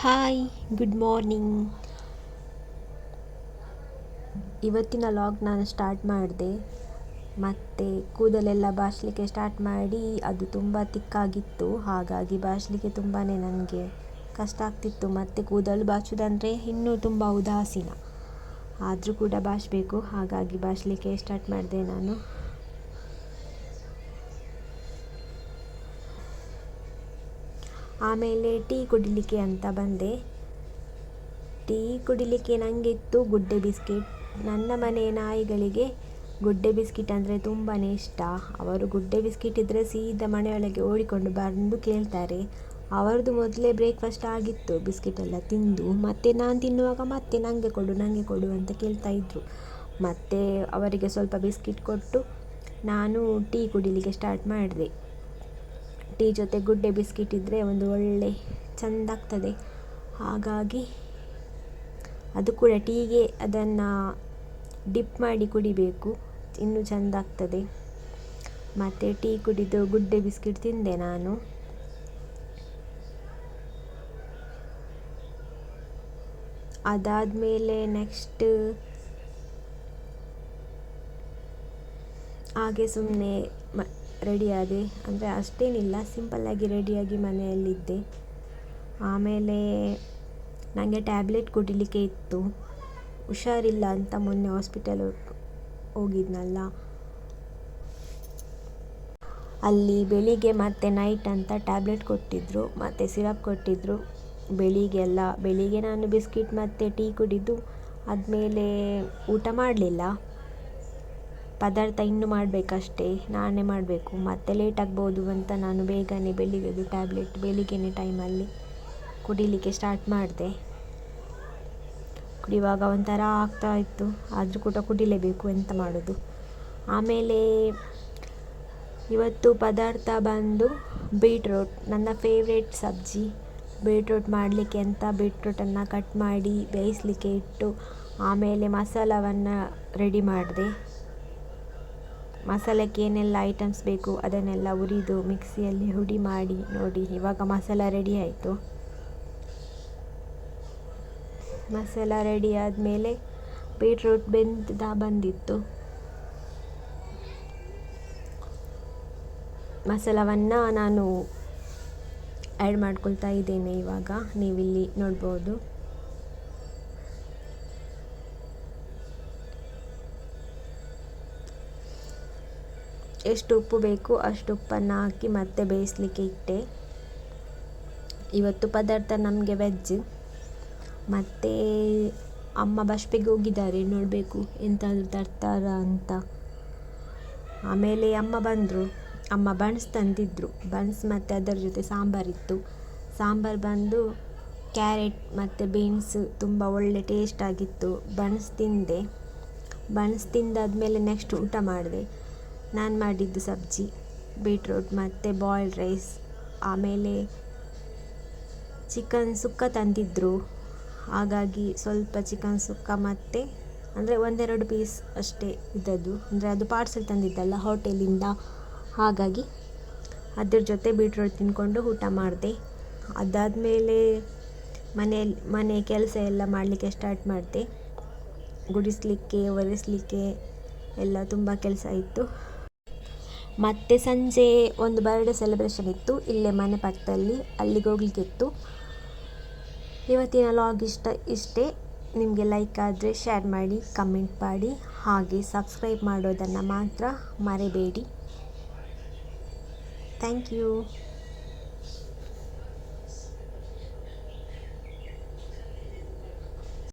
Hi, good morning. ಇವತ್ತಿನ log ನಾನು start ಮಾಡಿದೆ. ಮತ್ತು ಕೂದಲೆಲ್ಲ ಬಾಚಲಿಕ್ಕೆ ಸ್ಟಾರ್ಟ್ ಮಾಡಿ ಅದು ತುಂಬ ತಿಕ್ಕಾಗಿತ್ತು. ಹಾಗಾಗಿ ಬಾಚಲಿಕ್ಕೆ ತುಂಬಾ ನನಗೆ ಕಷ್ಟ ಆಗ್ತಿತ್ತು. ಮತ್ತು ಕೂದಲು ಬಾಚೋದಂದರೆ ಇನ್ನೂ ತುಂಬ ಉದಾಸೀನ. ಆದರೂ ಕೂಡ ಬಾಚಬೇಕು. ಹಾಗಾಗಿ ಬಾಚಲಿಕ್ಕೆ ಸ್ಟಾರ್ಟ್ ಮಾಡಿದೆ ನಾನು. ಆಮೇಲೆ ಟೀ ಕುಡಿಲಿಕ್ಕೆ ಅಂತ ಬಂದೆ. ಟೀ ಕುಡಿಲಿಕ್ಕೆ ನನಗೆ ಇತ್ತು ಗುಡ್ಡೆ ಬಿಸ್ಕಿಟ್. ನನ್ನ ಮನೆಯ ನಾಯಿಗಳಿಗೆ ಗುಡ್ಡೆ ಬಿಸ್ಕಿಟ್ ಅಂದರೆ ತುಂಬಾ ಇಷ್ಟ. ಅವರು ಗುಡ್ಡೆ ಬಿಸ್ಕಿಟ್ ಇದ್ದರೆ ಸೀದಾ ಮನೆಯೊಳಗೆ ಓಡಿಕೊಂಡು ಬಂದು ಕೇಳ್ತಾರೆ. ಅವರದ್ದು ಮೊದಲೇ ಬ್ರೇಕ್ಫಾಸ್ಟ್ ಆಗಿತ್ತು, ಬಿಸ್ಕಿಟ್ ಎಲ್ಲ ತಿಂದು. ಮತ್ತು ನಾನು ತಿನ್ನುವಾಗ ಮತ್ತೆ ನನಗೆ ಕೊಡು ಅಂತ ಕೇಳ್ತಾ ಇದ್ದರು. ಮತ್ತು ಅವರಿಗೆ ಸ್ವಲ್ಪ ಬಿಸ್ಕಿಟ್ ಕೊಟ್ಟು ನಾನು ಟೀ ಕುಡಿಲಿಕ್ಕೆ ಸ್ಟಾರ್ಟ್ ಮಾಡಿದೆ. ಟೀ ಜೊತೆ ಗುಡ್ಡೆ ಬಿಸ್ಕಿಟ್ ಇದ್ದರೆ ಒಂದು ಒಳ್ಳೆ ಚೆಂದ ಆಗ್ತದೆ. ಹಾಗಾಗಿ ಅದು ಕೂಡ ಟೀಗೆ ಅದನ್ನು ಡಿಪ್ ಮಾಡಿ ಕುಡಿಬೇಕು, ಇನ್ನೂ ಚೆಂದ ಆಗ್ತದೆ. ಮತ್ತು ಟೀ ಕುಡಿದು ಗುಡ್ಡೆ ಬಿಸ್ಕಿಟ್ ತಿಂದೆ ನಾನು. ಅದಾದಮೇಲೆ ನೆಕ್ಸ್ಟ್ ಹಾಗೆ ಸುಮ್ಮನೆ ರೆಡಿಯಾದೆ. ಅಂದರೆ ಅಷ್ಟೇನಿಲ್ಲ, ಸಿಂಪಲ್ಲಾಗಿ ರೆಡಿಯಾಗಿ ಮನೆಯಲ್ಲಿದ್ದೆ. ಆಮೇಲೆ ನನಗೆ ಟ್ಯಾಬ್ಲೆಟ್ ಕುಡಿಲಿಕ್ಕೆ ಇತ್ತು. ಹುಷಾರಿಲ್ಲ ಅಂತ ಮೊನ್ನೆ ಹಾಸ್ಪಿಟಲ್ ಹೋಗಿದ್ನಲ್ಲ, ಅಲ್ಲಿ ಬೆಳಿಗ್ಗೆ ಮತ್ತು ನೈಟ್ ಅಂತ ಟ್ಯಾಬ್ಲೆಟ್ ಕೊಟ್ಟಿದ್ದರು ಮತ್ತು ಸಿರಪ್ ಕೊಟ್ಟಿದ್ದರು. ಬೆಳಿಗ್ಗೆ ನಾನು ಬಿಸ್ಕಿಟ್ ಮತ್ತು ಟೀ ಕುಡಿದು ಆದಮೇಲೆ ಊಟ ಮಾಡಲಿಲ್ಲ. ಪದಾರ್ಥ ಇನ್ನೂ ಮಾಡಬೇಕಷ್ಟೇ, ನಾನೇ ಮಾಡಬೇಕು. ಮತ್ತೆ ಲೇಟ್ ಆಗ್ಬೋದು ಅಂತ ನಾನು ಬೇಗನೆ ಬೆಳಿಗ್ಗೆದು ಟ್ಯಾಬ್ಲೆಟ್ ಬೆಳಿಗ್ಗೆನೇ ಟೈಮಲ್ಲಿ ಕುಡಿಲಿಕ್ಕೆ ಸ್ಟಾರ್ಟ್ ಮಾಡಿದೆ. ಕುಡಿಯುವಾಗ ಒಂಥರ ಆಗ್ತಾ ಇತ್ತು, ಆದರೂ ಕೂಡ ಕುಡಿಲೇಬೇಕು, ಎಂತ ಮಾಡೋದು. ಆಮೇಲೆ ಇವತ್ತು ಪದಾರ್ಥ ಬಂದು ಬೀಟ್ರೋಟ್, ನನ್ನ ಫೇವ್ರೇಟ್ ಸಬ್ಜಿ. ಬೀಟ್ರೋಟ್ ಮಾಡಲಿಕ್ಕೆ ಅಂತ ಬೀಟ್ರೋಟನ್ನು ಕಟ್ ಮಾಡಿ ಬೇಯಿಸಲಿಕ್ಕೆ ಇಟ್ಟು ಆಮೇಲೆ ಮಸಾಲವನ್ನು ರೆಡಿ ಮಾಡಿದೆ. ಮಸಾಲಕ್ಕೆ ಏನೆಲ್ಲ ಐಟಮ್ಸ್ ಬೇಕು ಅದನ್ನೆಲ್ಲ ಹುರಿದು ಮಿಕ್ಸಿಯಲ್ಲಿ ಹುಡಿ ಮಾಡಿ ನೋಡಿ, ಇವಾಗ ಮಸಾಲ ರೆಡಿ ಆಯಿತು. ಮಸಾಲ ರೆಡಿ ಆದಮೇಲೆ ಬೀಟ್ರೂಟ್ ಬಂದಿತ್ತು. ಮಸಾಲವನ್ನು ನಾನು ಆ್ಯಡ್ ಮಾಡ್ಕೊಳ್ತಾ ಇದ್ದೇನೆ. ಇವಾಗ ನೀವಿಲ್ಲಿ ನೋಡ್ಬೋದು. ಎಷ್ಟು ಉಪ್ಪು ಬೇಕು ಅಷ್ಟು ಉಪ್ಪನ್ನು ಹಾಕಿ ಮತ್ತೆ ಬೇಯಿಸಲಿಕ್ಕೆ ಇಟ್ಟೆ. ಇವತ್ತು ಪದಾರ್ಥ ನಮಗೆ ವೆಜ್. ಮತ್ತು ಅಮ್ಮ ಬಸ್ಪಿಗೆ ಹೋಗಿದ್ದಾರೆ, ನೋಡಬೇಕು ಎಂತಾದರೂ ತರ್ತಾರ ಅಂತ. ಆಮೇಲೆ ಅಮ್ಮ ಬಂದರು. ಅಮ್ಮ ಬನ್ಸ್ ತಂದಿದ್ದರು. ಬನ್ಸ್ ಮತ್ತು ಅದರ ಜೊತೆ ಸಾಂಬಾರಿತ್ತು. ಸಾಂಬಾರು ಬಂದು ಕ್ಯಾರೆಟ್ ಮತ್ತು ಬೀನ್ಸ್ ತುಂಬ ಒಳ್ಳೆ ಟೇಸ್ಟ್ ಆಗಿತ್ತು. ಬನ್ಸ್ ತಿಂದೆ. ಬನ್ಸ್ ತಿಂದಾದ್ಮೇಲೆ ನೆಕ್ಸ್ಟ್ ಊಟ ಮಾಡಿದೆ. ನಾನು ಮಾಡಿದ್ದು ಸಬ್ಜಿ, ಬೀಟ್ರೋಟ್ ಮತ್ತು ಬಾಯ್ಲ್ಡ್ ರೈಸ್. ಆಮೇಲೆ ಚಿಕನ್ ಸುಕ್ಕ ತಂದಿದ್ದರು. ಹಾಗಾಗಿ ಸ್ವಲ್ಪ ಚಿಕನ್ ಸುಕ್ಕ ಮತ್ತು ಅಂದರೆ 1-2 ಪೀಸ್ ಅಷ್ಟೇ ಇದ್ದದ್ದು. ಅಂದರೆ ಅದು ಪಾರ್ಸೆಲ್ ತಂದಿದ್ದಲ್ಲ ಹೋಟೆಲಿಂದ. ಹಾಗಾಗಿ ಅದ್ರ ಜೊತೆ ಬೀಟ್ರೋಟ್ ತಿಂದ್ಕೊಂಡು ಊಟ ಮಾಡಿದೆ. ಅದಾದಮೇಲೆ ಮನೆ ಕೆಲಸ ಎಲ್ಲ ಮಾಡಲಿಕ್ಕೆ ಸ್ಟಾರ್ಟ್ ಮಾಡಿದೆ. ಗುಡಿಸಲಿಕ್ಕೆ, ಒರೆಸಲಿಕ್ಕೆ ಎಲ್ಲ ತುಂಬ ಕೆಲಸ ಇತ್ತು. ಮತ್ತು ಸಂಜೆ ಒಂದು ಬರ್ಡೇ ಸೆಲೆಬ್ರೇಷನ್ ಇತ್ತು ಇಲ್ಲೇ ಮನೆ ಪಕ್ಕದಲ್ಲಿ, ಅಲ್ಲಿಗೆ ಹೋಗ್ಲಿಕ್ಕಿತ್ತು. ಇವತ್ತಿನ ಲಾಗ್ ಇಷ್ಟೇ. ನಿಮಗೆ ಲೈಕ್ ಆದರೆ ಶೇರ್ ಮಾಡಿ, ಕಮೆಂಟ್ ಮಾಡಿ, ಹಾಗೆ ಸಬ್ಸ್ಕ್ರೈಬ್ ಮಾಡೋದನ್ನು ಮಾತ್ರ ಮರಿಬೇಡಿ. Thank you.